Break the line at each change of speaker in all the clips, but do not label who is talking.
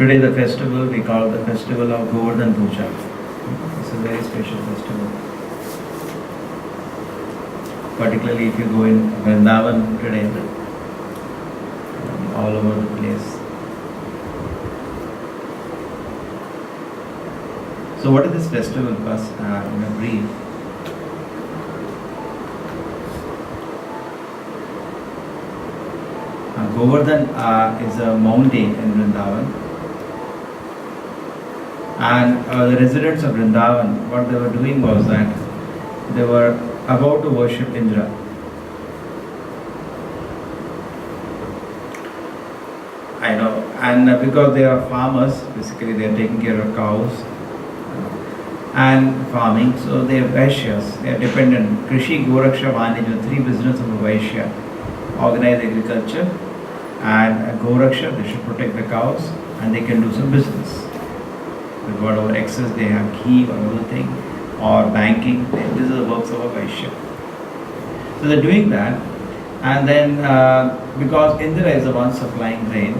Today the festival, we call the festival of Govardhan Puja. It's a very special festival. Particularly if you go in Vrindavan today, all over the place. So what is this festival first in a brief? Govardhan is a mountain in Vrindavan. And the residents of Vrindavan, what they were doing was that they were about to worship Indra. I know, and because they are farmers, basically they are taking care of cows and farming, so they are Vaishyas, they are dependent. Krishi, Goraksha, Vanija, three businesses of a Vaishya: organize agriculture, and Goraksha, they should protect the cows, and they can do some business. With whatever excess they have, ghee or other thing, or banking, this is the works of a Vaishya. So they're doing that, and then because Indra is the one supplying rain,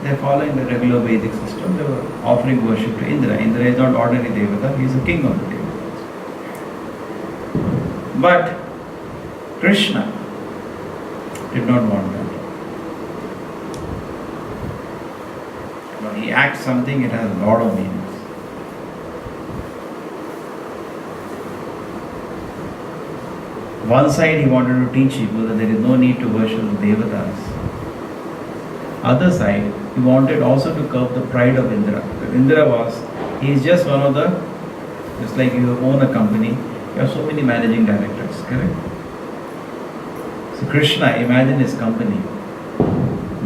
they're following the regular Vedic system. They were offering worship to Indra. Indra is not ordinary Devata, he is the king of the Devatas. But Krishna did not want that. When he acts something, it has a lot of meanings. One side he wanted to teach people that there is no need to worship the Devatas. Other side, he wanted also to curb the pride of Indra. He is just one of the, just like you own a company, you have so many managing directors, correct? So Krishna, imagine his company.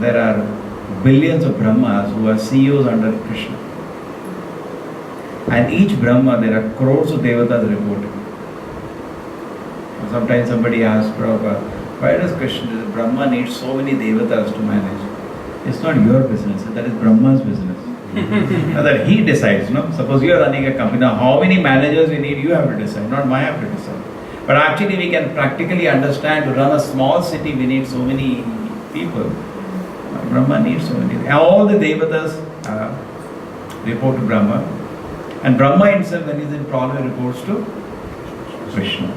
There are billions of Brahmas who are CEOs under Krishna. And each Brahma, there are crores of Devatas reporting. Sometimes somebody asks Prabhupada, why does Krishna, Brahma needs so many Devatas to manage? It's not your business, that is Brahma's business. That he decides, no? Suppose you are running a company, now how many managers you need, you have to decide, not I have to decide. But actually we can practically understand, to run a small city we need so many people. Brahma needs so many. All the Devatas report to Brahma. And Brahma himself, when he is in problem, reports to Krishna.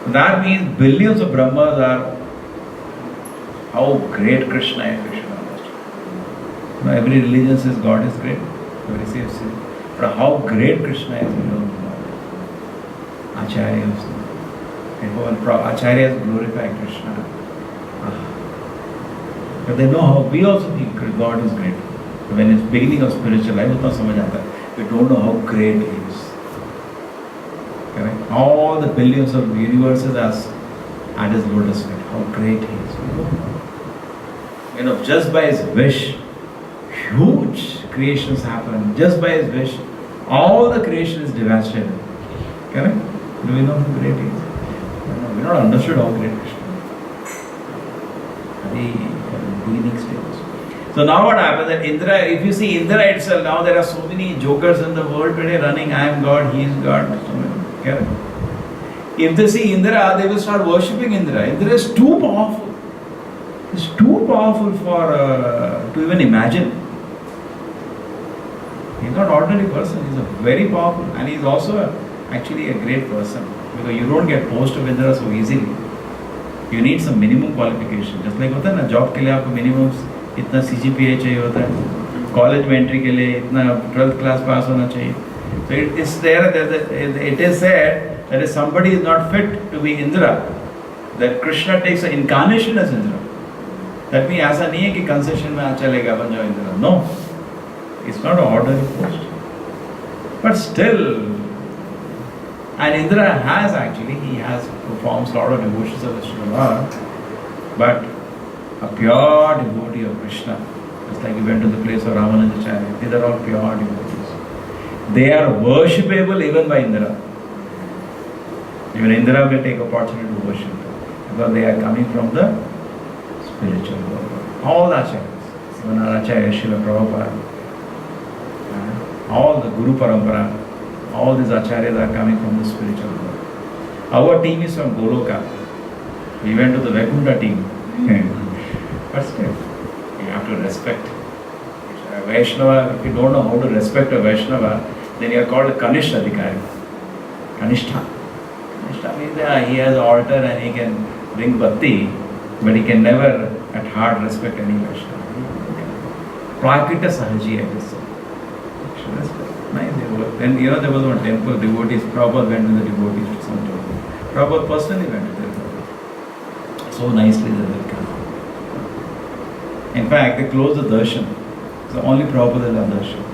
That means billions of Brahmas are how great Krishna is. Every religion says God is great. Every says, but how great Krishna is, we don't know. Acharyas. Acharyas glorify Krishna. But they know how, we also think God is great. When it's beginning of spiritual life, we don't know how great He is. Correct? All the billions of universes are at His lotus feet. How great He is. You know, just by His wish, huge creations happen. Just by His wish, all the creation is devastated. Correct? Do we know how great He is? No, we not understood how great Krishna is. Beginning stage. So now what happens that Indra, if you see Indra itself, now there are so many jokers in the world today running, I am God, he is God. So many, correct? If they see Indra, they will start worshipping Indra. Indra is too powerful. It's too powerful for to even imagine. He's not an ordinary person. He's a very powerful, and he's also actually a great person, because you don't get post of Indra so easily. You need some minimum qualification. Just like होता है ना, job के लिए आपको minimum इतना CGPA चाहिए होता है, कॉलेज में एंट्री के लिए इतना 12th class पास होना चाहिए. So it is there. It is said that if somebody is not fit to be Indra, that Krishna takes an incarnation as Indra. That means ऐसा नहीं है कि concession में चलेगा बन जाओ Indra. No, it's not an ordinary post. But still. And Indra has actually, he has performed a lot of devotion service to the Lord, but a pure devotee of Krishna, just like he went to the place of Ramanujacharya, these are all pure devotees. They are worshipable even by Indra. Even Indra will take opportunity to worship them, because they are coming from the spiritual world. All the acharyas, even our Acharya Srila Prabhupada, all the Guru Parampara, all these acharyas are coming from the spiritual world. Our team is from Goloka. We went to the Vaikuntha team. But still, you have to respect. A Vaishnava, if you don't know how to respect a Vaishnava, then you are called a Kanishta Adhikari. Kanishta. Kanishta means he has an altar and he can bring bhakti, but he can never at heart respect any Vaishnava. Prakita Sahaji, I guess. Nice. Then there was one temple, devotees, Prabhupada went with the devotees to some temple. Prabhupada personally went to the temple. So nicely they will come. In fact, they closed the darshan. It's the only Prabhupada that does darshan.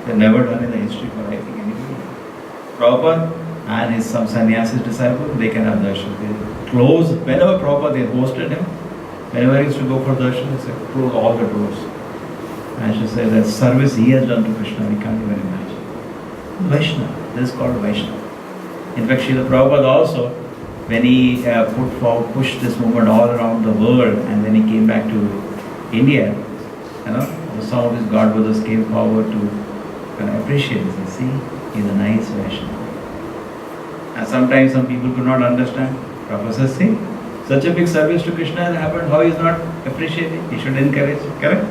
They've never done in the history for I think anybody. Prabhupada and his some sannyasi disciples, they can have darshan. They close, whenever Prabhupada, they hosted him, whenever he used to go for darshan, they said, close all the doors. I should say that service he has done to Krishna, we can't even imagine. Vaishnava, this is called Vaishnava. In fact, Srila Prabhupada also, when he pushed this movement all around the world, and then he came back to India, some of his god brothers came forward to appreciate this. See, he's a nice Vaishnava. And sometimes some people could not understand. Prabhupada says, see, such a big service to Krishna has happened, how he is not appreciating? He should encourage, correct?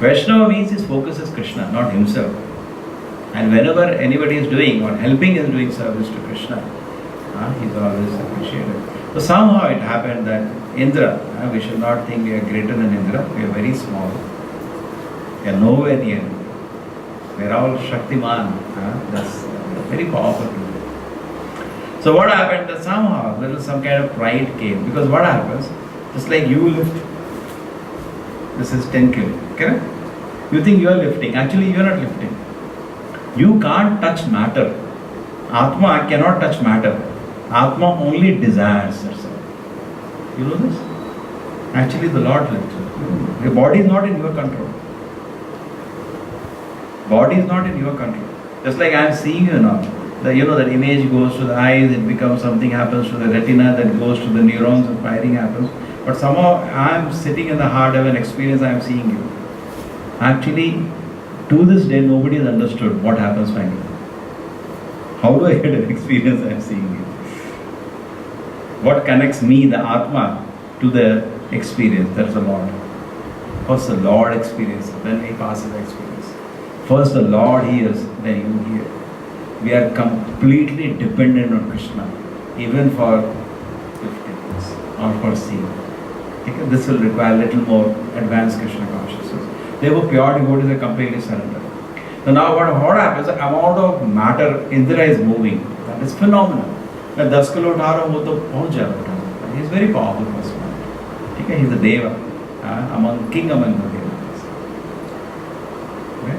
Vaishnava means his focus is Krishna, not himself. And whenever anybody is doing or helping is doing service to Krishna, he's always appreciated. So somehow it happened that Indra, we should not think we are greater than Indra, we are very small. We are nowhere near. We are all Shaktiman. That's very powerful. So what happened that somehow there was some kind of pride came. Because what happens, just like you lift, this is 10 kilo, correct? You think you are lifting, actually you are not lifting. You can't touch matter. Atma cannot touch matter. Atma only desires herself. You know this? Actually the Lord lifts it. Your body is not in your control. Body is not in your control. Just like I am seeing you now. That image goes to the eyes, it becomes something happens to the retina, that goes to the neurons and firing happens. But somehow I am sitting in the heart of an experience, I am seeing you. Actually, to this day, nobody has understood what happens finally. How do I get an experience I am seeing you? What connects me, the Atma, to the experience? That's the Lord. First the Lord experience, then he passes the experience. First the Lord hears, then you hear. We are completely dependent on Krishna, even for 50 minutes or for seeing. This will require a little more advanced Krishna consciousness. They were pure devotees, they completely surrendered. So now what happens, the amount of matter Indra is moving, that is phenomenal. When 10 kilo utha raha hu, to pahunch jayega. He is very powerful person. He is a deva, king among the devas. Okay?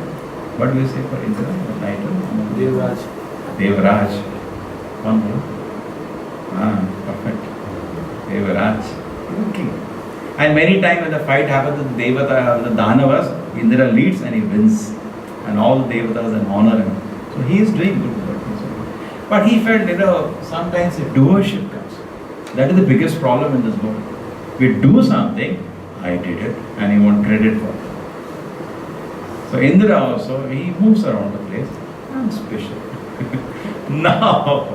What do you say for Indra, the title?
Devraj.
Devraj. One more. Perfect. Devraj. King. And many times when the fight happens with the Devata, the Danavas, Indra leads and he wins. And all the Devatas and honor him. So he is doing good work. But he felt, sometimes a doership comes. That is the biggest problem in this world. We do something, I did it, and he wants credit for it. So Indra also, he moves around the place. I'm special. Now,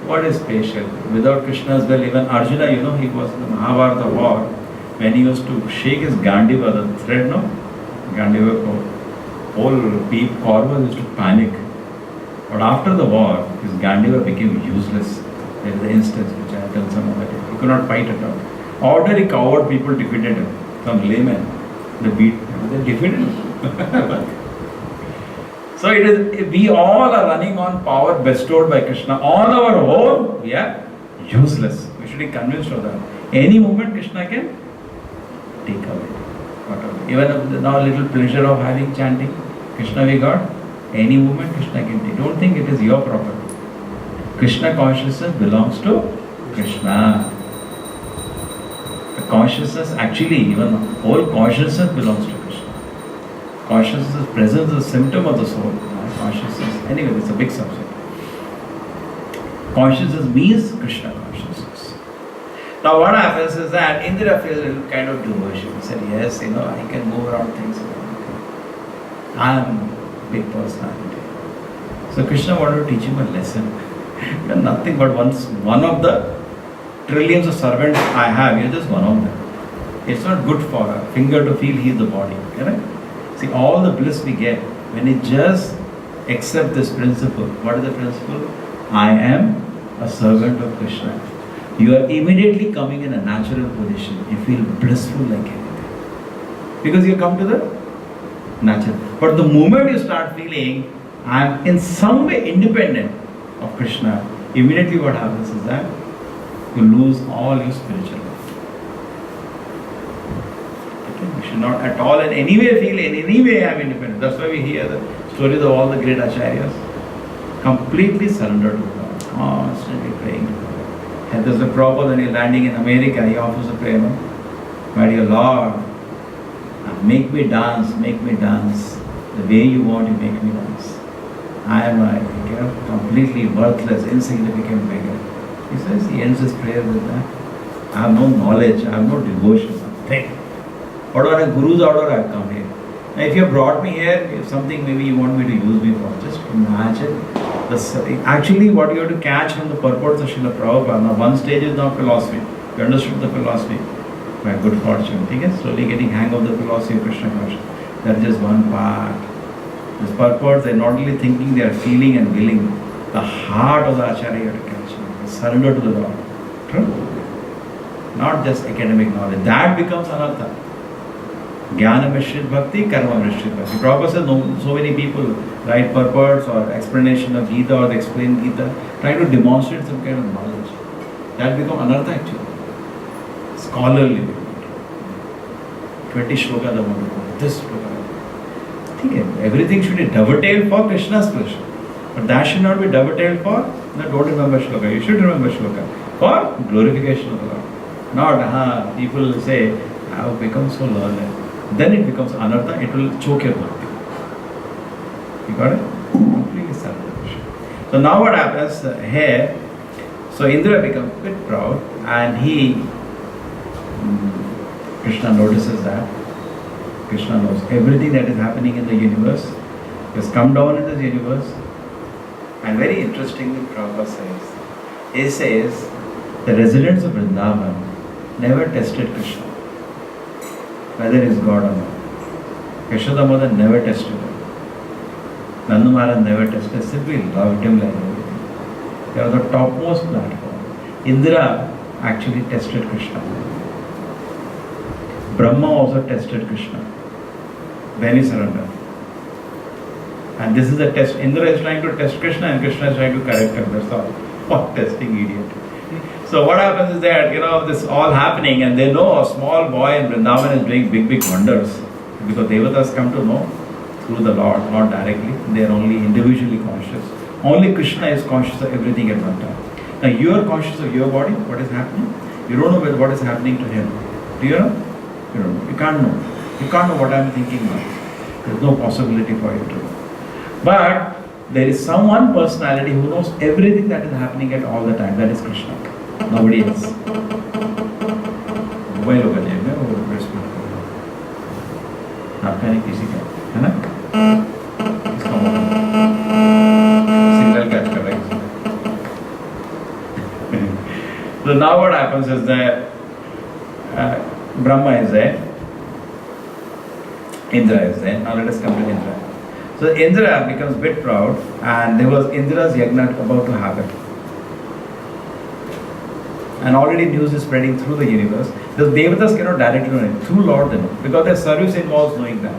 what is special? Without Krishna's will, even Arjuna, he was in the Mahabharata war, when he used to shake his Gandiva, the thread, Gandiva, whole people, Kauravas used to panic. But after the war, his Gandiva became useless. There is an instance which I have tell some of it. He could not fight at all. Ordinary coward people defeated him. Some laymen, they defeated him. So it is, we all are running on power bestowed by Krishna. On our own, we are useless. We should be convinced of that. Any moment Krishna can take away. Whatever. Even now little pleasure of having chanting, Krishna we got, any moment Krishna can take. Don't think it is your property. Krishna consciousness belongs to Krishna. The consciousness, actually, even whole consciousness belongs to Krishna. Consciousness, presence is a symptom of the soul. Consciousness, anyway, it's a big subject. Consciousness means Krishna consciousness. Now what happens is that Indra feels a kind of devotion. He said, yes, I can move around things. I am a big personality. So Krishna wanted to teach him a lesson. You're nothing but one of the trillions of servants I have. You're just one of them. It's not good for a finger to feel he is the body. Correct? See, all the bliss we get when we just accept this principle. What is the principle? I am a servant of Krishna. You are immediately coming in a natural position. You feel blissful like anything. Because you come to the natural. But the moment you start feeling, I am in some way independent of Krishna, immediately what happens is that you lose all your spiritual life. Okay? You should not at all in any way feel in any way I am independent. That's why we hear the stories of all the great acharyas. Completely surrendered to God, constantly praying to God. And there's a Prabhupada when he's landing in America, he offers a prayer, my dear Lord, make me dance, the way you want, you make me dance. I am a completely worthless, insignificant beggar. He says, he ends his prayer with that. I have no knowledge, I have no devotion, nothing. What are a guru's order I have come here? Now if you have brought me here, if something maybe you want me to use me for, just imagine. Actually what you have to catch from the purports of Srila Prabhupada, now one stage is now philosophy. You understood the philosophy by good fortune. Okay? Slowly getting hang of the philosophy of Krishna consciousness. That is just one part. This purport, they are not only thinking, they are feeling and willing. The heart of the Acharya you have to catch. Surrender to the Lord. True? Not just academic knowledge. That becomes anartha. Jnana Mishrit Bhakti, Karma Mishrit Bhakti. Prabhupada says so many people write purports or explanation of Gita or they explain Gita, try to demonstrate some kind of knowledge. That becomes anartha actually. Scholarly. 20 shloka the one. This shloka. Everything should be dovetailed for Krishna's pleasure. But that should not be dovetailed for, no, don't remember shloka. You should remember shloka. For glorification of the Lord. Not, people will say, I have become so learned. Then it becomes anartha, it will choke your bhakti. You got it? Completely separation. So now what happens here, so Indra becomes a bit proud and Krishna notices that. Krishna knows everything that is happening in the universe. He has come down in this universe. And very interestingly, Prabhupada says, the residents of Vrindavan never tested Krishna, whether he is God or not. Yashoda Mother never tested him. Nandu Maharaj never tested, simply loved him like everything. They are the topmost platform. Indra actually tested Krishna. Brahma also tested Krishna. Then he surrendered. And this is a test. Indra is trying to test Krishna and Krishna is trying to correct him. That's all. What testing idiot. So what happens is that, this all happening and they know a small boy in Vrindavan is doing big wonders. Because Devatas come to know through the Lord, not directly. They are only individually conscious. Only Krishna is conscious of everything at one time. Now you are conscious of your body, what is happening. You don't know what is happening to him. Do you know? You don't know. You can't know. You can't know what I am thinking now. There is no possibility for you to know. But there is some one personality who knows everything that is happening at all the time. That is Krishna. Nobody else. Mobile होगा जेब में वो press में आपका नहीं किसी का है ना इसका मोबाइल सिग्नल कैच कर रहा है So now what happens is that Brahma is there, Indra is there. Now let us come to Indra. So Indra becomes a bit proud and there was Indra's yagna about to happen. And already news is spreading through the universe. The Devatas cannot directly know it. Through Lord they know. Because their service involves knowing that.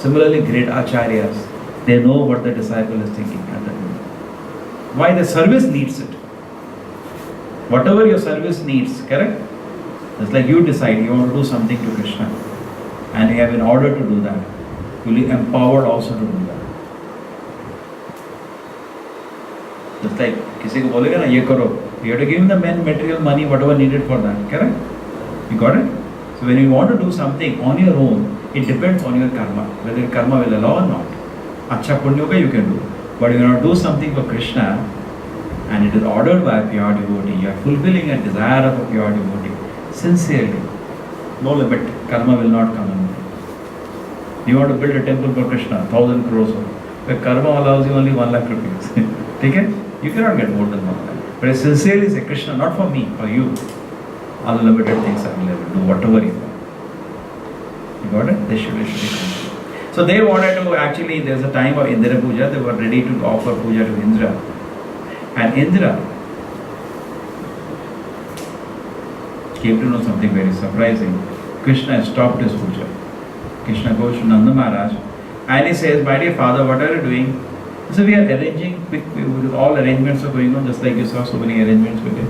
Similarly, great acharyas, they know what the disciple is thinking at that moment. Why? The service needs it. Whatever your service needs, correct? It's like you decide you want to do something to Krishna. And you have been ordered to do that. You'll be empowered also to do that. Just like, किसी को बोलेगा ना ये करो. You have to give him the material money, whatever needed for that. Correct? You got it? So when you want to do something on your own, it depends on your karma. Whether your karma will allow or not. Acha punya ka you can do. But you want to do something for Krishna, and it is ordered by a pure devotee. You are fulfilling a desire of a pure devotee. Sincerely. No limit. Karma will not come in. You want to build a temple for Krishna, 1,000 crores. Where karma allows you only 1 lakh rupees. Okay? You cannot get more than 1 lakh. But I sincerely say, Krishna, not for me, for you. Unlimited things are available. Do whatever you want. You got it? This should be So they wanted to actually, there's a time of Indra Puja, they were ready to offer puja to Indra. And Indra came to know something very surprising. Krishna stopped his puja. Krishna goes to Nanda Maharaj and he says, my dear father, what are you doing? He said, we are arranging, all arrangements are going on, just like you saw so many arrangements we did.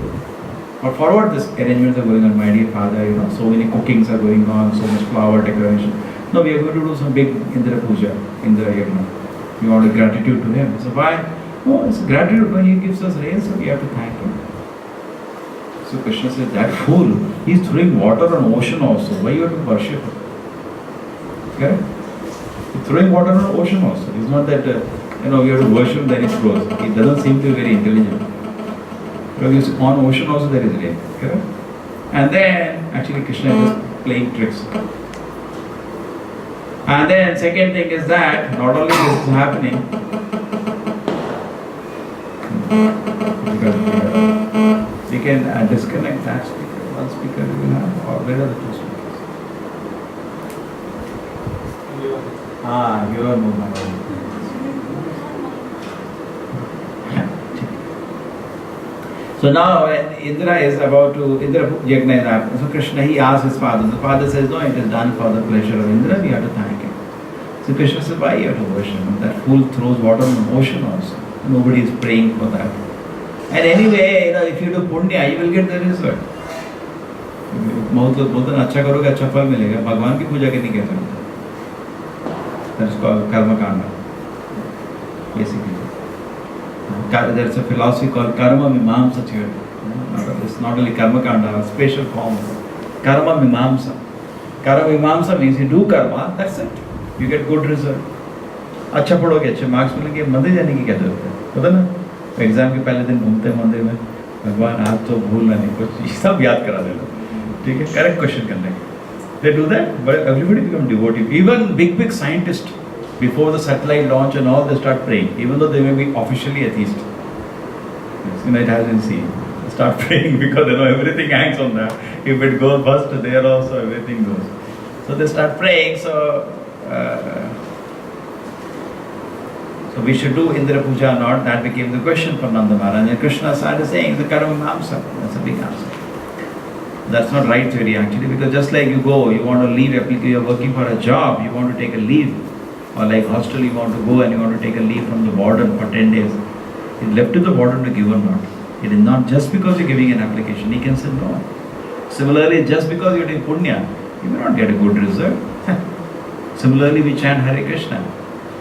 But forward, this arrangements are going on, my dear father, so many cookings are going on, so much flower decoration. No, we are going to do some big Indra Puja, Indra Yagna. We want gratitude to him. So why? No, it's gratitude when he gives us rain, so we have to thank him. So Krishna said, that fool, he's throwing water on ocean also. Why you have to worship him? Okay? He's throwing water on ocean also. It's not that, we have to worship then he throws. He doesn't seem to be very intelligent. Because on ocean also there is rain. Okay? And then, actually Krishna is playing tricks. And then second thing is that not only this is happening, we can disconnect that speaker. One speaker we will have, or where are the two speakers? Your movement. So now when Indra is about to, Indra Yagna is happening. So Krishna, he asks his father. The father says, no, it is done for the pleasure of Indra, we have to thank him. So Krishna says, why you have to worship him? That fool throws water on the ocean also. Nobody is praying for that. And anyway, if you do punya, you will get the result. बहुत अच्छा करोगे अच्छा फल मिलेगा. भगवान की पूजा करनी कैसे होता है? That is called karma kanda. Basically. There's a philosophy called karma mimamsa theory. It's not only karma kanda, a special form. Karma mimamsa. Karma mimamsa means you do karma, that's it. You get good result. अच्छा पढ़ोगे अच्छे marks मिलेंगे, मंदिर जाने की क्या जरूरत है? पता ना? एग्जाम के पहले दिन घूमते हैं मंदिर में, भगवान आज तो भूलना नहीं, कुछ सब याद करा देना. ठीक है? करेक्ट क्वेश्चन करने के. They do that, but everybody become devotee. Even big scientists, before the satellite launch and all, they start praying, even though they may be officially atheist. It has been seen. They start praying because they know everything hangs on that. If it goes first, there also everything goes. So they start praying. So we should do Indra Puja or not? That became the question for Nanda Maharaj. And Krishna started saying the karma mimamsa. That's a big answer. That's not right theory actually, because just like you go, you want to leave, you're working for a job, you want to take a leave. Or like hostel, you want to go and you want to take a leave from the warden for 10 days. It's left to the warden to give or not. It is not just because you're giving an application, he can say no. Similarly, just because you're doing punya, you may not get a good result. Similarly, we chant Hare Krishna.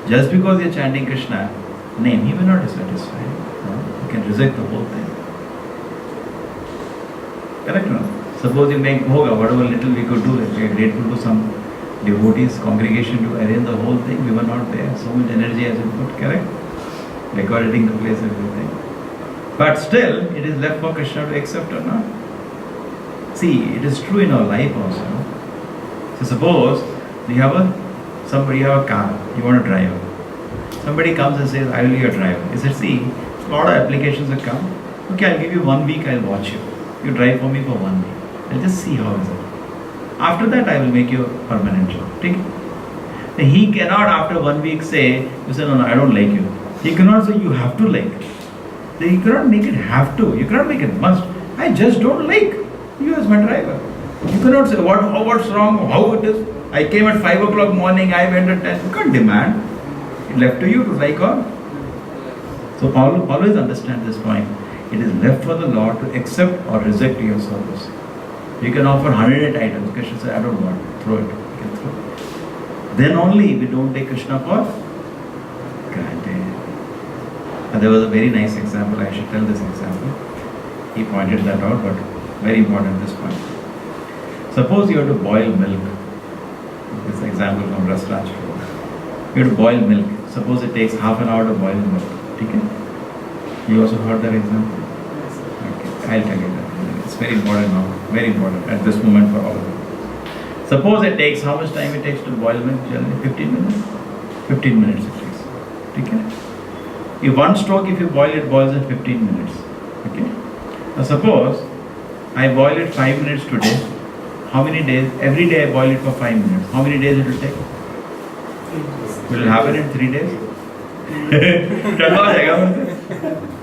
Just because you're chanting Krishna name, he may not be satisfied. No? You can reject the whole thing. Correct or not? Suppose you make bhoga, whatever little we could do, we are grateful to some devotees, congregation to arrange the whole thing, we were not there. So much energy has been put, correct? Decorating the place, everything. But still, it is left for Krishna to accept or not. See, it is true in our life also. So suppose you have a car, you want to drive. Somebody comes and says, I will be your driver. He said, see, a lot of applications have come. Okay, I'll give you 1 week, I'll watch you. You drive for me for 1 week. I'll just see how is it. After that, I will make you a permanent job. Take it. He cannot after 1 week say, you say, no, I don't like you. He cannot say, you have to like. He cannot make it have to. You cannot make it must. I just don't like you as my driver. You cannot say, what's wrong, how it is. I came at 5 o'clock morning, I went at 10. You can't demand. It's left to you to like or. So always understand this point. It is left for the Lord to accept or reject your service. You can offer 108 items. Krishna says, I don't want. Throw it. You can throw it. Then only we don't take Krishna for granted. There was a very nice example. I should tell this example. He pointed that out, but very important this point. Suppose you have to boil milk. This example from Rasraj. You have to boil milk. Suppose it takes half an hour to boil milk. Okay? You also heard that example? Okay, I'll tell you that. It's very important now. Very important at this moment for all of you. Suppose it takes, how much time it takes to boil milk? Generally 15 minutes? 15 minutes it takes. Okay? In one stroke, if you boil it, boils in 15 minutes. Okay? Now suppose I boil it 5 minutes today. How many days? Every day I boil it for 5 minutes. How many days it will take? It will happen in 3 days. ठंडा हो जाएगा मुझे.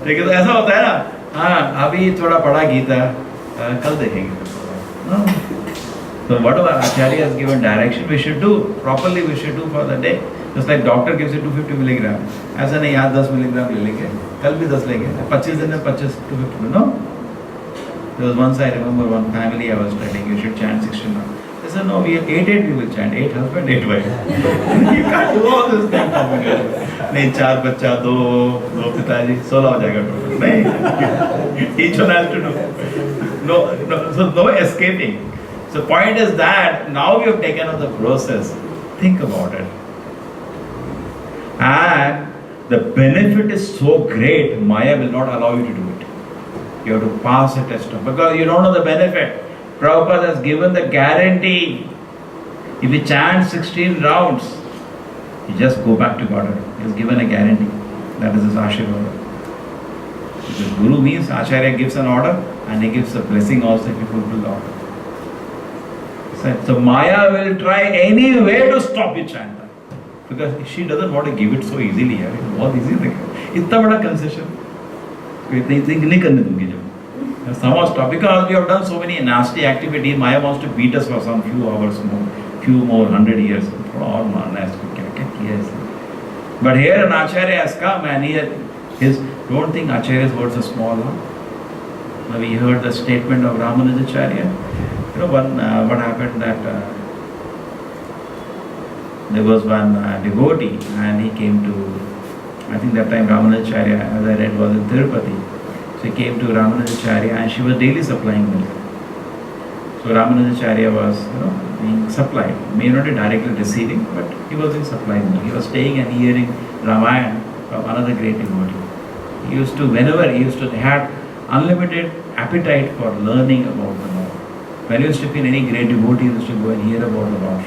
लेकिन तो ऐसा होता है ना, हाँ अभी थोड़ा पढ़ा गीता, कल देखेंगे. No. So whatever Acharya has given direction, we should do properly. We should do for the day. Just like doctor gives you 250 milligram. ऐसा नहीं आज 10 milligram ले लेंगे, कल भी 10 लेंगे, 25 दिन में 25 250. No. There was once I remember one family I was studying. You should chant 16 now. They said no, we 8 we will chant. 8 husband, 8 wife. You can't do all this thing. नहीं 4 बच्चा, 2 पिताजी, 16 हो जाएगा टोटल. नहीं. Each one has to do. No. So no escaping. So point is that now we have taken on the process. Think about it. And the benefit is so great, Maya will not allow you to do it. You have to pass a test because you don't know the benefit. Prabhupada has given the guarantee. If you chant 16 rounds, you just go back to God. He has given a guarantee. That is his Ashirvada. The Guru means Acharya gives an order and he gives a blessing also if you fulfill the order. So Maya will try any way to stop you chant that. Because she doesn't want to give it so easily. बहुत easy है. इतना बड़ा concession. नहीं करने दूँगी जब. Somehow stop because we have done so many nasty activities. Maya wants to beat us for some few hours more, few more 100 years. और मारना है इसको क्या किया है. But here an Acharya has come and his don't think Acharya's words are small. Now we heard the statement of Ramanujacharya. You know, what happened that there was one devotee and he came to, I think that time Ramanujacharya, as I read, was in Tirupati. So he came to Ramanujacharya and she was daily supplying milk. So Ramanujacharya was, being supplied. May not be directly receiving, but he was being supplied milk. He was staying and hearing Ramayana from another great devotee. He used to, whenever he had unlimited appetite for learning about the Lord. When he used to feel any great devotee, he used to go and hear about the Lord.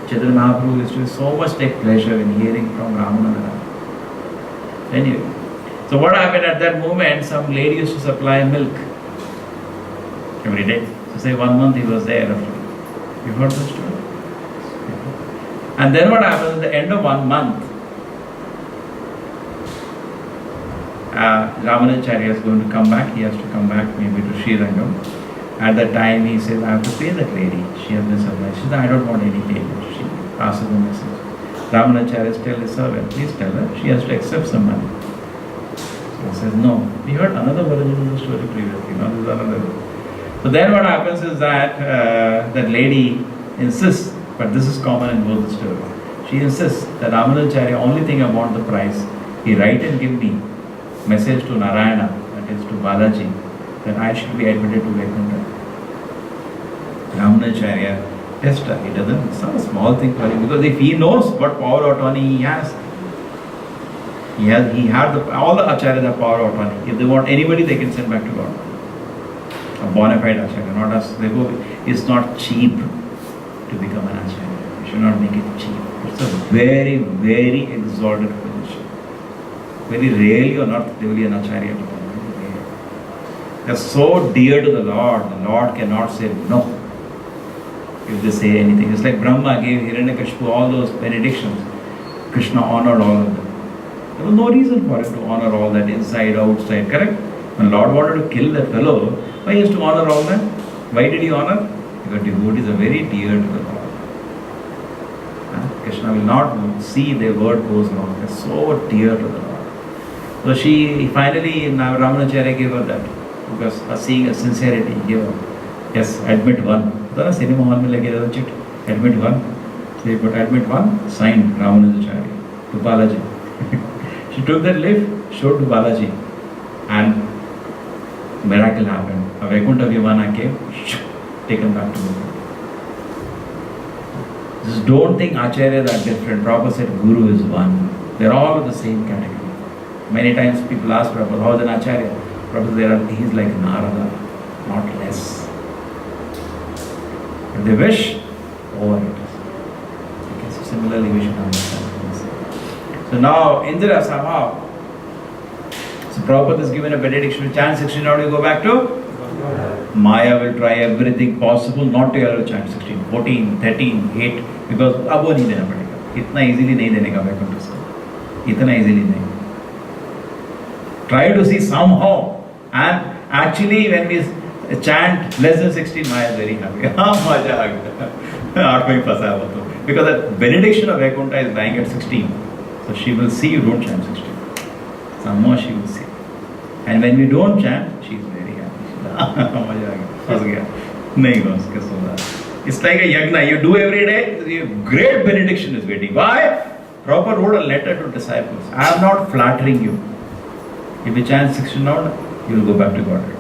Chaitanya Mahaprabhu used to so much take pleasure in hearing from Ramananda. Anyway, so what happened at that moment, some lady used to supply milk every day. So say 1 month he was there. You heard the story? And then what happens at the end of 1 month, Ramanujacharya is going to come back. He has to come back maybe to Srirangam. At that time he says, I have to pay that lady. She has been supplied. She says, I don't want any payment. She passes the message. Ramanujacharya tells his servant, please tell her she has to accept some money. So he says, no. We heard another version of the story previously. Now this is another. So then what happens is that that lady insists, but this is common in both the stories. She insists that Ramanujacharya only thing about the price. He write and give me message to Narayana, that is to Balaji, that I should be admitted to Vaikuntha. Ramanujacharya test her. He doesn't, it's not a small thing for him because if he knows what power of attorney he has, all the acharyas have power of attorney. If they want anybody, they can send back to God. A bona fide acharya, not us. It's not cheap to become an acharya. You should not make it cheap. It's a very, very exalted position. Very rarely or not, they will be an acharya. They are so dear to the Lord cannot say no if they say anything. It's like Brahma gave Hiranyakashipu all those benedictions. Krishna honored all of them. There was no reason for him to honor all that inside, outside, correct? When Lord wanted to kill that fellow, why he has to honor all that? Why did he honor? Because devotees are very dear to the Lord. Krishna will not see their word goes wrong. They are so dear to the Lord. So she finally, Ramanujacharya gave her that. Because seeing a sincerity, he gave her, yes, admit one. So cinema hall mein lage jata chit, admit one. So he put admit one, signed Ramanujacharya to Balaji. She took that leaf, showed to Balaji, and miracle happened. A Vaikuntha Vimana came, taken back to Guru. Just don't think acharyas are different. Prabhupada said Guru is one. They are all of the same category. Many times people ask Prabhupada, how is an acharya? Prabhupada, he is like Narada, not less. If they wish, over it. Okay, so similarly we should understand. So now, Indra somehow, so Prabhupada is given a benediction to chant 16, now do you go back to? Maya will try everything possible not to allow chant 16, 14, 13, 8, because अब वो नहीं देना पड़ेगा. इतना easily नहीं देने का वैकुंठ उसको, इतना इजीली नहीं. Try to see somehow, and actually when we chant less than 16, Maya is very happy. हाँ मजा आ गया, आठ में ही फंसा है वो तो, because that benediction of Vaikuntha is lying at 16, so she will see you don't chant 16. Somehow she will see, and when we don't chant, she is very happy. मजा आ गया, फंस गया, नहीं बस उसके सोना. It's like a yagna. You do every day. Great benediction is waiting. Why? Prabhupada wrote a letter to disciples. I am not flattering you. If you chant 16 hours, you will go back to Godhead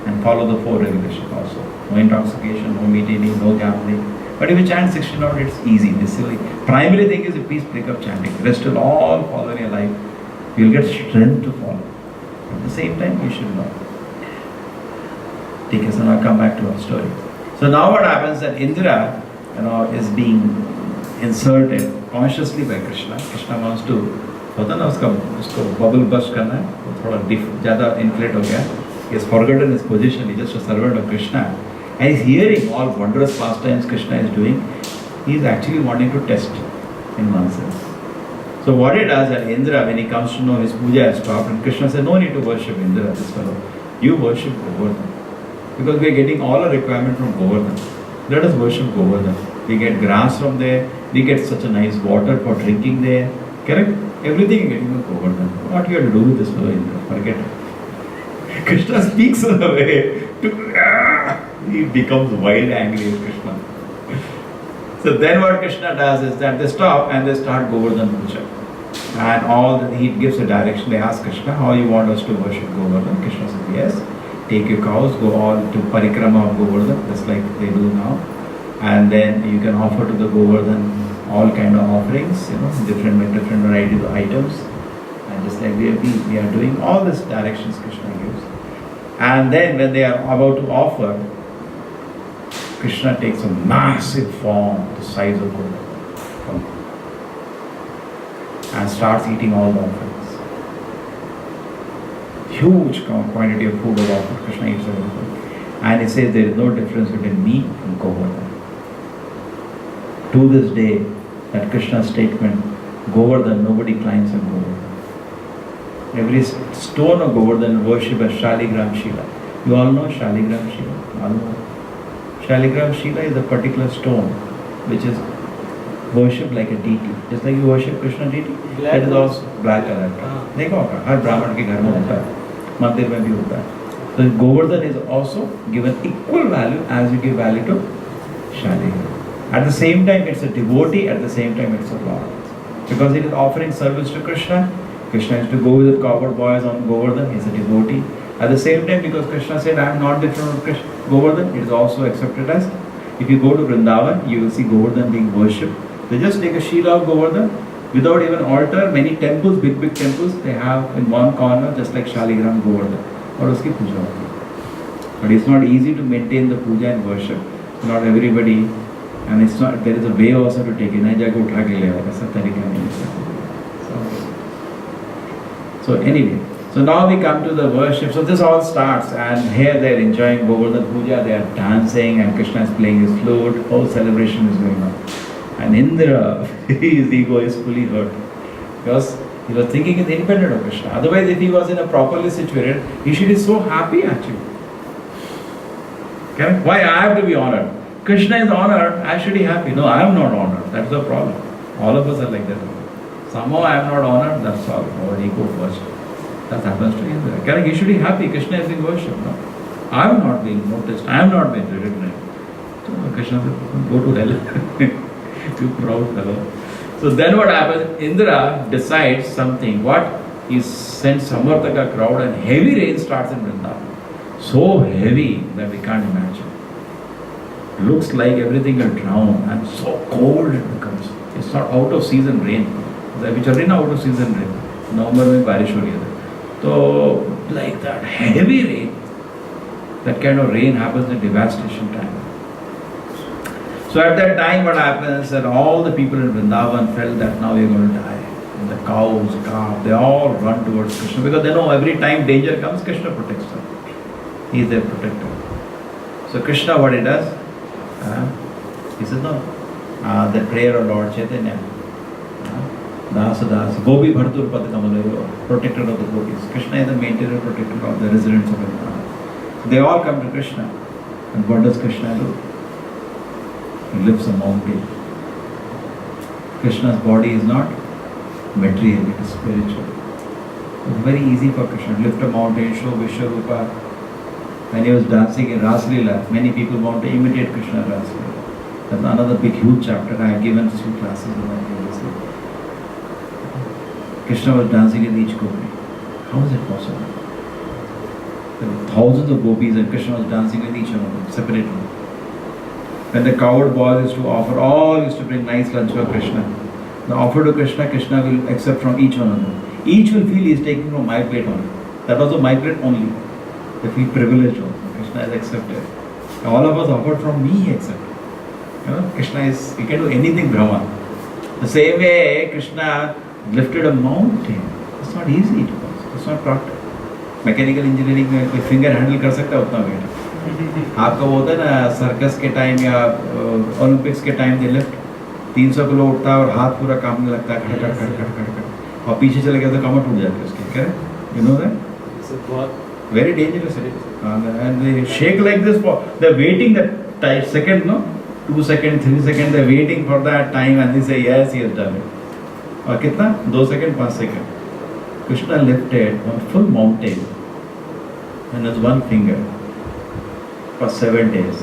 and follow the 4 regulations also. No intoxication, no meat eating, no gambling. But if you chant 16 hours, it's easy. This is the primary thing is please pick up chanting. The rest will all follow in your life. You will get strength to follow. At the same time, you should know. Okay, so now come back to our story. So now what happens that Indra, is being inserted consciously by Krishna. Krishna wants to, होता ना उसको bubble burst करना है, वो थोड़ा ज़्यादा inflate हो गया. He has forgotten his position. He is just a servant of Krishna, and he's hearing all wondrous pastimes Krishna is doing. He is actually wanting to test, in one sense. So what he does, that Indra, when he comes to know his puja has stopped, and Krishna said, no need to worship Indra, this fellow. You worship Govardhan. Because we are getting all our requirement from Govardhan. Let us worship Govardhan. We get grass from there. We get such a nice water for drinking there. Correct? Everything getting from Govardhan. What you have to do with this fellow Indra? Forget it. Krishna speaks in a way he becomes wild angry with Krishna. So then what Krishna does is that they stop and they start Govardhan puja. And he gives a direction. They ask Krishna, how you want us to worship Govardhan? Krishna says, yes. Take your cows, go all to parikrama of Govardhan, just like they do now. And then you can offer to the Govardhan all kind of offerings, different varieties of items. And just like we are doing all these directions Krishna gives. And then when they are about to offer, Krishna takes a massive form, the size of Govardhan, and starts eating all the offerings. Huge quantity of food was offered. Krishna eats everything. And he says there is no difference between me and Govardhan. To this day, that Krishna's statement, Govardhan, nobody climbs on Govardhan. Every stone of Govardhan worship as Shaligram Shila. You all know Shaligram Shila? All know. Shaligram Shila is a particular stone which is worshipped like a deity. Just like you worship Krishna deity, that is also black color. देखो होगा, हर ब्राह्मण के घर में होता है, मंदिर में भी होता है. So Govardhan is also given equal value as you give value to Shaligram. At the same time, it's a devotee. At the same time, it's a lord, because it is offering service to Krishna. Krishna is to go with the cowherd boys on Govardhan. He's a devotee. At the same time, because Krishna said, I am not different from Govardhan, it is also accepted as. If you go to Vrindavan, you will see Govardhan being worshipped. They just take a Shila of Govardhan without even altar. Many temples, big temples, they have in one corner just like Shaligram Govardhan. और उसकी पूजा होती है. But it's not easy to maintain the puja and worship. Not everybody, and it's not. There is a way also to take it. नहीं जाके उठा के ले आओ, ऐसा तरीका नहीं है. So anyway, so now we come to the worship. So this all starts, and here they are enjoying Govardhan puja. They are dancing, and Krishna is playing his flute. Whole celebration is going on. And Indra, his ego is fully hurt, because he was thinking he's independent of Krishna. Otherwise, if he was in a properly situated, he should be so happy actually. Okay? Why I have to be honored? Krishna is honored, I should be happy. No, I am not honored. That's the problem. All of us are like that. Somehow I am not honored, that's all. Our ego first. That happens to Indra. Okay? He should be happy. Krishna is being worshipped. No? I am not being noticed. I am not being recognized. So Krishna said, go to hell. Too proud fellow. So then what happens? Indra decides something. What? He sends Samarthaka crowd, and heavy rain starts in Vrindavan. So heavy that we can't imagine. Looks like everything will drown, and so cold it becomes. It's not out of season rain. Which are in out of season rain. November में बारिश हो रही है. So like that heavy rain. That kind of rain happens in devastation time. So at that time what happens that all the people in Vrindavan felt that now we are going to die. And the cows, calves, they all run towards Krishna, because they know every time danger comes, Krishna protects them. He is their protector. So Krishna, what he does? He says, no, the prayer of Lord Chaitanya. Das, Gopi Bhartur Padkamalayo, protector of the gopis. Krishna is the maintainer, protector of the residents of Vrindavan. So they all come to Krishna. And what does Krishna do? He lifts a mountain. Krishna's body is not material, it is spiritual. It's very easy for Krishna to lift a mountain, show Vishwarupa. When he was dancing in Ras Leela, many people want to imitate Krishna Ras Leela. That's another big, huge chapter. I have given a few classes in my university. Krishna was dancing with each gopi. How is it possible? There were thousands of gopis and Krishna was dancing with each one of them separately. When the coward boy used to offer, all used to bring nice lunch for Krishna. The offer to Krishna, Krishna will accept from each one of them. Each will feel he is taking from my plate only. That was my plate only. They feel privileged also. Krishna is accepted. All of us offered from me, he accepted. You know, Krishna is, he can do anything, Brahma. The same way Krishna lifted a mountain. It's not easy to do. It's not practical. Mechanical engineering में कोई finger handle कर सकता है उतना wait. आपका वो होता है ना सर्कस के टाइम या ओलंपिक्स के टाइम दे लिफ्ट 300 किलो उठता है और हाथ पूरा कांपने लगता है खट खट खट खट खट और पीछे चले गया तो कमर टूट जाती है उसकी. Correct? You know that? Very dangerous and they shake like this for they waiting that second, no 2 second 3 second they waiting for that time and they say yes he has done it. और कितना 2 second 5 second. Krishna lifted one full mountain and with one finger for 7 days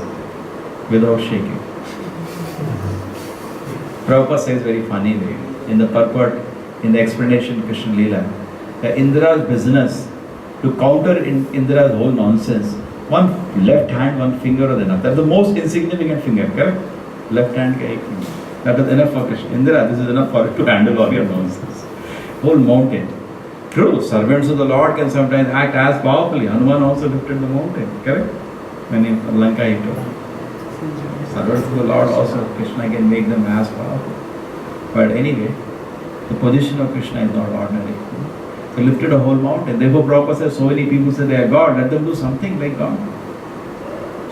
without shaking. Prabhupada says very funny way in the purport, in the explanation Krishna Leela, that Indra's business to counter Indra's whole nonsense, one left hand, one finger or the other. That's the most insignificant finger, correct? Left hand ka ek finger. That is enough for Krishna. Indra, this is enough for it to handle all your nonsense. Whole mountain. True, servants of the Lord can sometimes act as powerfully. Hanuman also lifted the mountain, correct? When in Lanka he told. Servants of the Lord also, Krishna can make them as powerful. But anyway, the position of Krishna is not ordinary. So he lifted a whole mountain. Therefore Prabhupada says, so many people say they are God, let them do something like God.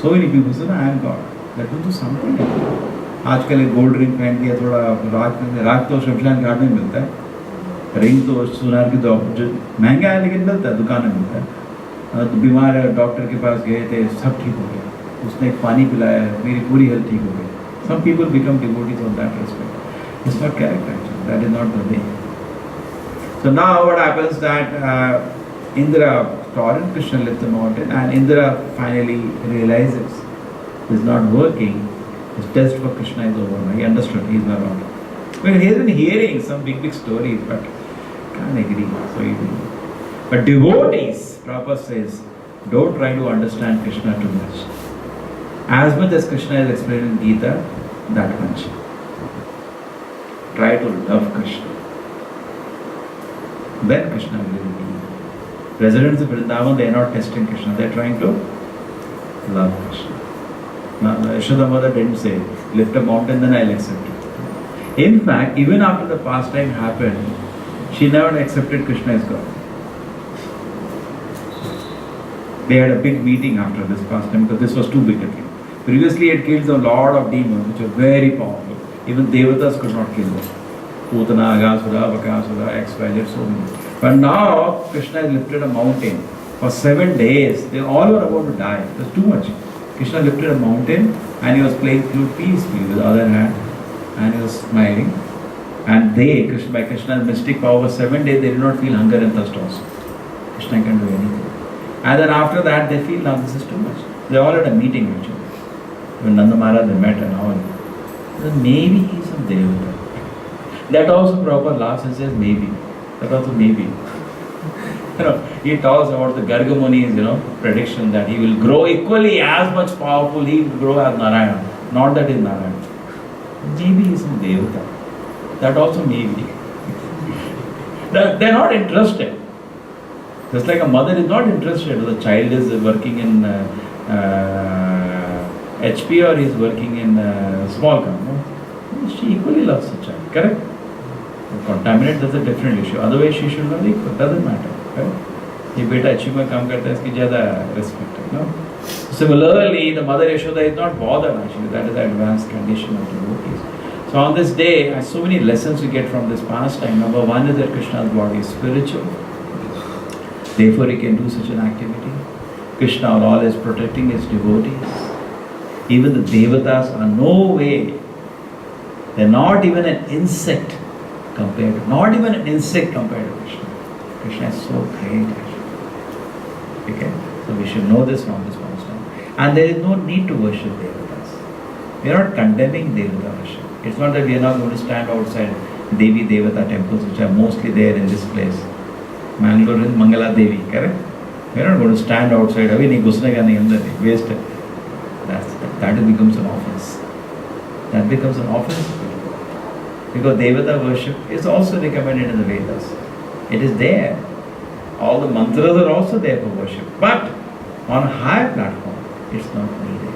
So many people say, I am God. Let them do something like God. आजकल एक gold ring पहन दिया, थोड़ा राज तो शमशान घाट में मिलता है. रिंग तो सुनार की तो महंगा है लेकिन मिलता है, दुकान में मिलता है. तो बीमार है, डॉक्टर के पास गए थे, सब ठीक हो गया. उसने एक पानी पिलाया, मेरी पूरी हेल्थ ठीक हो गई. Some people become devotees on that respect. It's not character actually. That is not the way. So now what happens that Indra thought and Krishna left the mountain, and Indra finally realizes it's not working. His test for Krishna is over. He understood he is not wrong. Well, he has been hearing some big stories, but can't agree. So easily. But devotees, Prabhupada says, don't try to understand Krishna too much. As much as Krishna is explained in Gita, that much. Try to love Krishna. Then Krishna will be. Residents of Vrindavan, they are not testing Krishna, they are trying to love Krishna. Now, Yashoda mother didn't say, lift a mountain, then I'll accept it. In fact, even after the pastime happened, she never accepted Krishna as God. They had a big meeting after this pastime because this was too big a thing. Previously, it killed a lot of demons which were very powerful. Even Devatas could not kill them. Putana, Aghasura, Bakasura, X, Y, Z, so many. But now, Krishna has lifted a mountain. For 7 days, they all were about to die. It was too much. Krishna lifted a mountain and he was playing flute peacefully with the other hand. And he was smiling. And they, by Krishna's mystic power, for 7 days, they did not feel hunger and thirst also. Krishna can do anything. And then after that, they feel now this is too much. They all had a meeting actually. When Nanda Maharaj, they met and all. Then maybe he is some Devata. That also Prabhupada laughs and says maybe. That also maybe. He talks about the Garga Muni's, prediction that he will grow equally as much powerful, he will grow as Narayana. Not that he is Narayana. Maybe he is some Devata. That also maybe. They are not interested. Just like a mother is not interested whether the child is working in HP or is working in small company. She equally loves the child, correct? Contaminate, that's a different issue. Otherwise, she should not be equal. Doesn't matter. Right? ये बेटा अच्छी में काम करता है, इसकी ज़्यादा respect है, no? Similarly, the mother Yashoda is not bothered actually. That is the advanced condition of devotees. So on this day, so many lessons we get from this pastime. Number one is that Krishna's body is spiritual. Therefore, he can do such an activity. Krishna always protecting his devotees. Even the devatas are no way. They're not even an insect compared to, not even an insect compared to Krishna. Krishna is so great. Okay? So we should know this from this pastime. And there is no need to worship devatas. We are not condemning devata worship. It's not that we are not going to stand outside Devi Devata temples, which are mostly there in this place. Mangalore is Mangala Devi, correct? We are not going to stand outside. Waste. That becomes an offense. That becomes an offense. Because Devata worship is also recommended in the Vedas. It is there. All the mantras are also there for worship. But on a higher platform, it's not needed.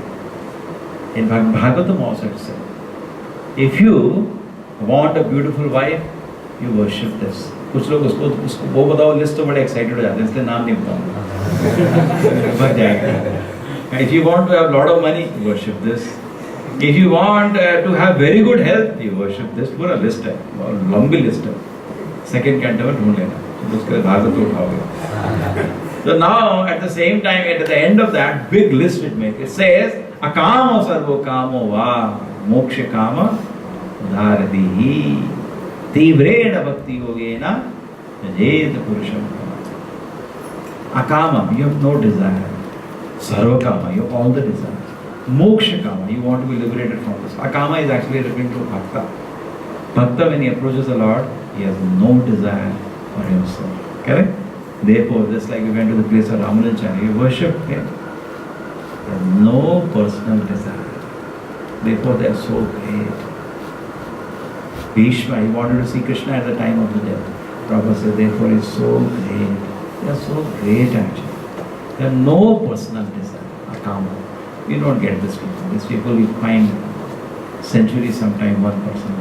In Bhagavatam also it said, if you want a beautiful wife, you worship this. कुछ लोग उसको वो बताओ list तो बड़े excited हो जाते हैं, इसलिए नाम नहीं बताऊंगा बच जाएगा. If you want to have a lot of money, you worship this. If you want to have very good health, you worship this. पूरा लिस्ट है, लंबी लिस्ट है. सेकंड कैंटो में ढूंढ लेना, तो उसके भागवत तो उठाओगे. So now at the same time, at the end of that big list it makes, it says akamo sarvo kamo va moksha kama dharadihi tivrena bhakti yogena jayet purusham. Akama, you have no desire. Sarva kama, you have all the desire. Moksha kama, you want to be liberated from this. Akama is actually referring to bhakta. Bhakta, when he approaches the Lord, he has no desire for himself. Correct? Therefore, just like we went to the place of Ramanujacharya, you worship him. There is no personal desire. Therefore, they are so great. Bhishma, he wanted to see Krishna at the time of the death. Prabhupada said, therefore, he is so great. They are so great actually. There are no personal desire. Akama. You don't get this people. These people we find centuries sometime one person.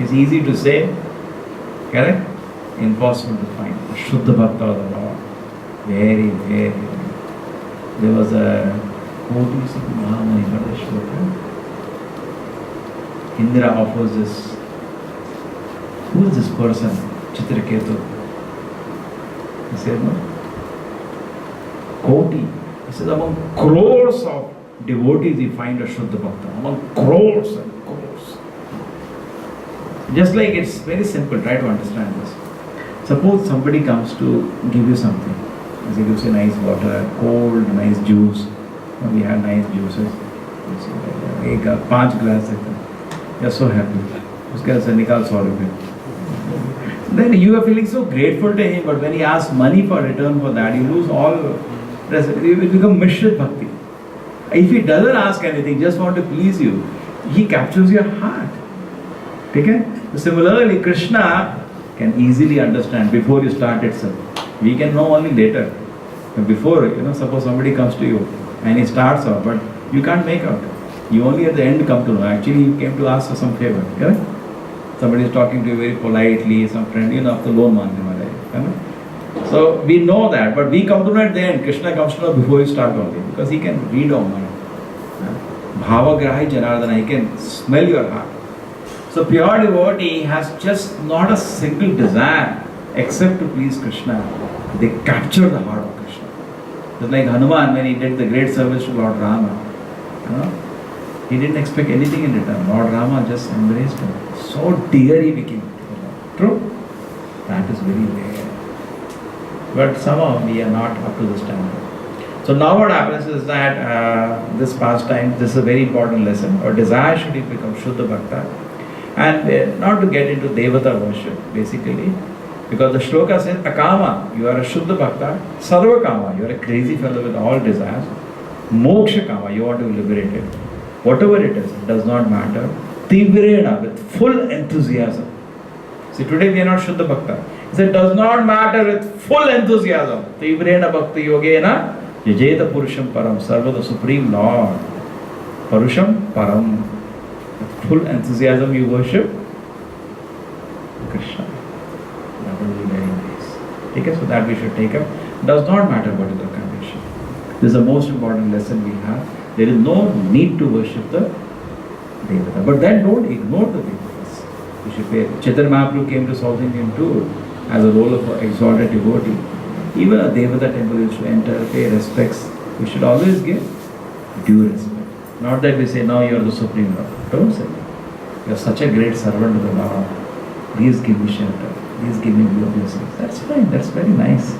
It's easy to say, correct? Impossible to find. Shuddha Bhakta of the Lord. Very, very. There was a Koti Mahamani, what is Shloka? Indra offers this. Who is this person? Chitraketu. He said, no. Koti. He says, among crores of devotees, you find a Shuddha Bhakta. Among crores and crores. Just like it's very simple, try to understand this. Suppose somebody comes to give you something. As he gives you nice water, cold, nice juice. We have nice juices. एक 5 glass देता है. You're so happy. उसके से निकाल 100 रुपए. Then you are feeling so grateful to him, but when he asks money for return for that, you lose all. You will become Mishrit Bhakti. If he doesn't ask anything, just want to please you, he captures your heart. Okay? Similarly, Krishna can easily understand before you start itself. We can know only later. But before, suppose somebody comes to you and he starts off, but you can't make out. You only at the end come to know. Actually, you came to ask for some favor. Correct? Somebody is talking to you very politely, some friend, of the loan man. So we know that, but we come to know at the end. Krishna comes to know before you start only, because he can read our mind. Bhavagrahi Janardana, he can smell your heart. So pure devotee has just not a single desire except to please Krishna. They capture the heart of Krishna. Just like Hanuman, when he did the great service to Lord Rama, he didn't expect anything in return. Lord Rama just embraced him. So dear he became. True? That is very rare. But somehow we are not up to the standard. So now what happens is that this pastime, this is a very important lesson. Our desire should become Shuddha Bhakta. And not to get into Devata worship, basically. Because the shloka says, Akama, you are a Shuddha Bhakta. Sarva Kama, you are a crazy fellow with all desires. Moksha Kama, you want to be liberated. Whatever it is, it does not matter. Tivrena, with full enthusiasm. See, today we are not Shuddha Bhakta. He said, it does not matter, with full enthusiasm. Tivrena Bhakti Yogena, Yajeta Purusham Param, Sarva, the Supreme Lord. Purusham Param. With full enthusiasm you worship Krishna. That will be very nice. Okay, so that we should take up. Does not matter what is the condition. This is the most important lesson we have. There is no need to worship the Devata. But then don't ignore the Devata. prepare. Chaitanya Mahaprabhu came to South Indian tour as a role of an exalted devotee. Even a Devata temple used to enter, pay respects. We should always give due respect. Not that we say, no, you are the Supreme Lord. Don't say that. You are such a great servant of the Lord. Please give me shelter. Please give me your blessings. That's fine. That's very nice.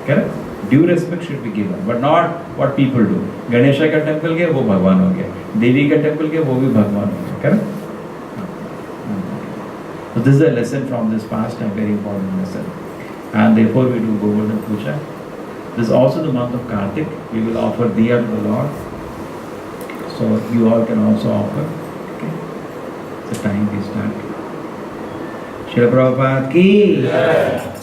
Correct? Due respect should be given, but not what people do. Ganesha का temple गया वो भगवान हो गया, देवी का temple गया वो भी भगवान हो गया. Correct? So this is a lesson from this past, a very important lesson. And therefore we do Govardhan Puja. This is also the month of Kartik. We will offer Diya to the Lord. So you all can also offer. Okay. It's the time we start. Srila Prabhupada ki.